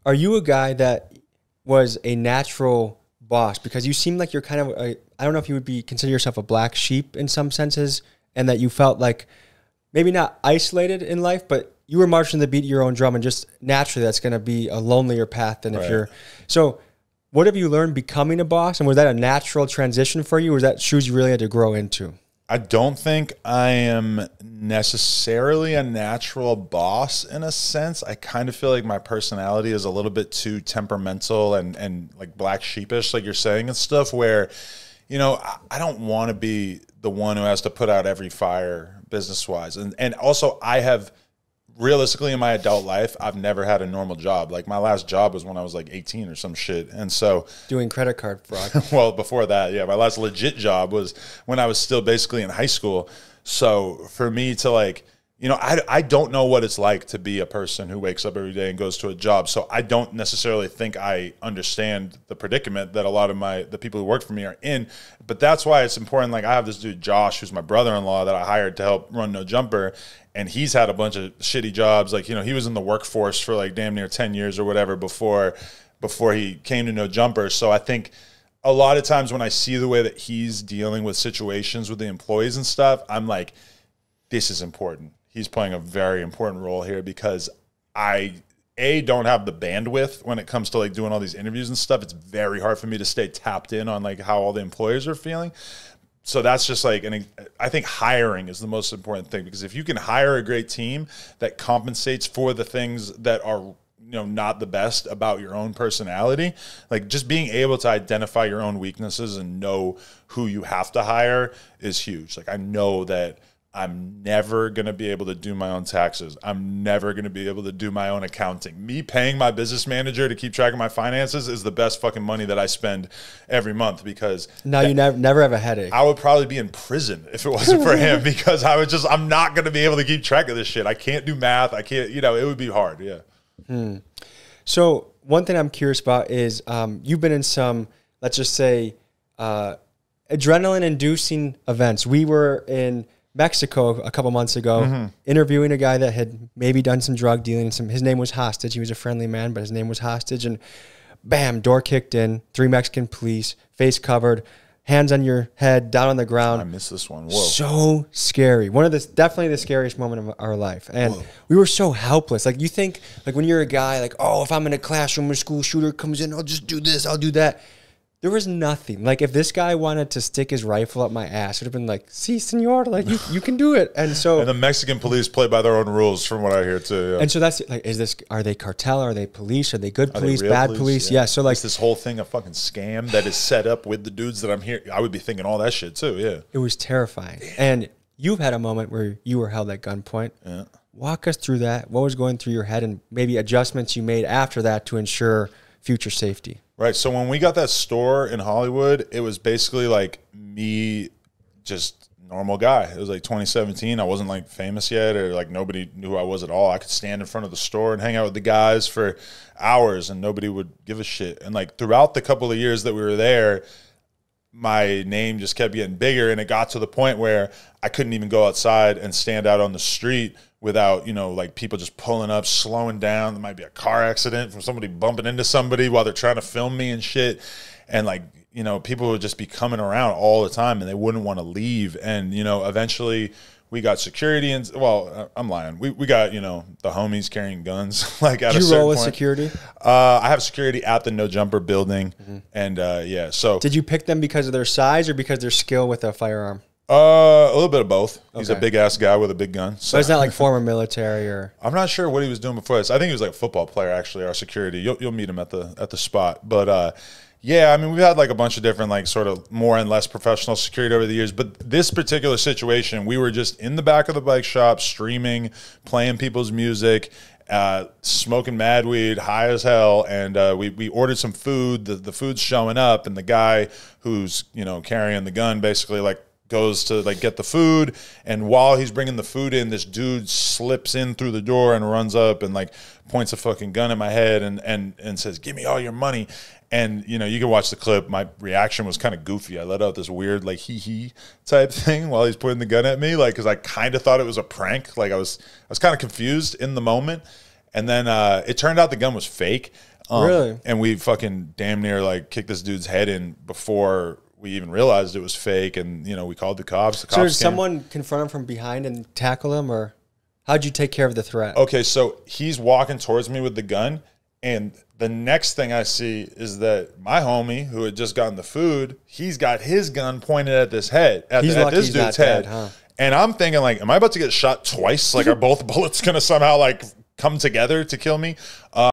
Are you a guy that was a natural boss? Because you seem like you're kind of I don't know if you would be consider yourself a black sheep in some senses, and that you felt like maybe not isolated in life, but you were marching to the beat of your own drum, and just naturally that's going to be a lonelier path than if you're. So what have you learned becoming a boss, and was that a natural transition for you, or was that shoes you really had to grow into? I don't think I am necessarily a natural boss in a sense. I kind of feel like my personality is a little bit too temperamental and like black sheepish, like you're saying and stuff, where, you know, I don't want to be the one who has to put out every fire business-wise. And also I have, realistically in my adult life, I've never had a normal job. Like my last job was when I was like 18 or some shit. And so doing credit card fraud. Well, before that, yeah, my last legit job was when I was still basically in high school. So for me to like, you know, I don't know what it's like to be a person who wakes up every day and goes to a job. So I don't necessarily think I understand the predicament that a lot of the people who work for me are in. But that's why it's important. Like I have this dude, Josh, who's my brother-in-law that I hired to help run No Jumper. And he's had a bunch of shitty jobs. Like, you know, he was in the workforce for like damn near 10 years or whatever before he came to No Jumper. So I think a lot of times when I see the way that he's dealing with situations with the employees and stuff, I'm like, this is important. He's playing a very important role here because I, don't have the bandwidth when it comes to like doing all these interviews and stuff. It's very hard for me to stay tapped in on like how all the employers are feeling. So that's just like, and I think hiring is the most important thing, because if you can hire a great team that compensates for the things that are, you know, not the best about your own personality, like just being able to identify your own weaknesses and know who you have to hire is huge. Like I know that I'm never going to be able to do my own taxes. I'm never going to be able to do my own accounting. Me paying my business manager to keep track of my finances is the best fucking money that I spend every month, because now you never have a headache. I would probably be in prison if it wasn't for him, because I'm not going to be able to keep track of this shit. I can't do math. I can't, you know, it would be hard. Yeah. So one thing I'm curious about is you've been in some, let's just say, adrenaline inducing events. We were in Mexico a couple months ago, interviewing a guy that had maybe done some drug dealing. His name was Hostage. He was a friendly man, but his name was Hostage. And bam, door kicked in, 3 Mexican police, face covered, hands on your head, down on the ground. I missed this one. Whoa. So scary. Definitely the scariest moment of our life. And we were so helpless. Like you think, like when you're a guy, like, oh, if I'm in a classroom, a school shooter comes in, I'll just do this, I'll do that. There was nothing. Like if this guy wanted to stick his rifle up my ass, it would have been like, "See, senor, like you can do it." And so, and the Mexican police play by their own rules, from what I hear too. Yeah. And so that's like, are they cartel? Are they police? Are they good police? Bad police? Yeah. So like, is this whole thing a fucking scam that is set up with the dudes that I'm here? I would be thinking all that shit too. Yeah. It was terrifying. Damn. And you've had a moment where you were held at gunpoint. Yeah. Walk us through that. What was going through your head, and maybe adjustments you made after that to ensure future safety? Right. So when we got that store in Hollywood, it was basically like me, just normal guy. It was like 2017. I wasn't like famous yet, or like nobody knew who I was at all. I could stand in front of the store and hang out with the guys for hours and nobody would give a shit. And like throughout the couple of years that we were there, my name just kept getting bigger, and it got to the point where I couldn't even go outside and stand out on the street without, you know, like people just pulling up, slowing down. There might be a car accident from somebody bumping into somebody while they're trying to film me and shit. And like, you know, people would just be coming around all the time and they wouldn't want to leave. And, you know, eventually we got security, and well, I'm lying. We got, you know, the homies carrying guns. Like at a certain point. Did you roll with security? I have security at the No Jumper building. And yeah, so. Did you pick them because of their size or because their skill with a firearm? A little bit of both. He's a big ass guy with a big gun. So but it's not like former military or. I'm not sure what he was doing before this. I think he was like a football player, actually. Our security. You'll meet him at the spot. But yeah, I mean, we've had like a bunch of different like sort of more and less professional security over the years. But this particular situation, we were just in the back of the bike shop, streaming, playing people's music, smoking mad weed, high as hell, and we ordered some food. The food's showing up, and the guy who's, you know, carrying the gun basically like goes to like get the food, and while he's bringing the food in, this dude slips in through the door and runs up and like points a fucking gun at my head and says, "Give me all your money." And, you know, you can watch the clip. My reaction was kind of goofy. I let out this weird, like, hee-hee type thing while he's pointing the gun at me, like, because I kind of thought it was a prank. Like, I was kind of confused in the moment. And then it turned out the gun was fake. Really? And we fucking damn near like kicked this dude's head in before we even realized it was fake. And, you know, we called the cops. So did someone confront him from behind and tackle him, or how'd you take care of the threat? Okay, so he's walking towards me with the gun, and the next thing I see is that my homie, who had just gotten the food, he's got his gun pointed at this head, at this dude's head. And I'm thinking, like, am I about to get shot twice? Like, are both bullets going to somehow, like, come together to kill me?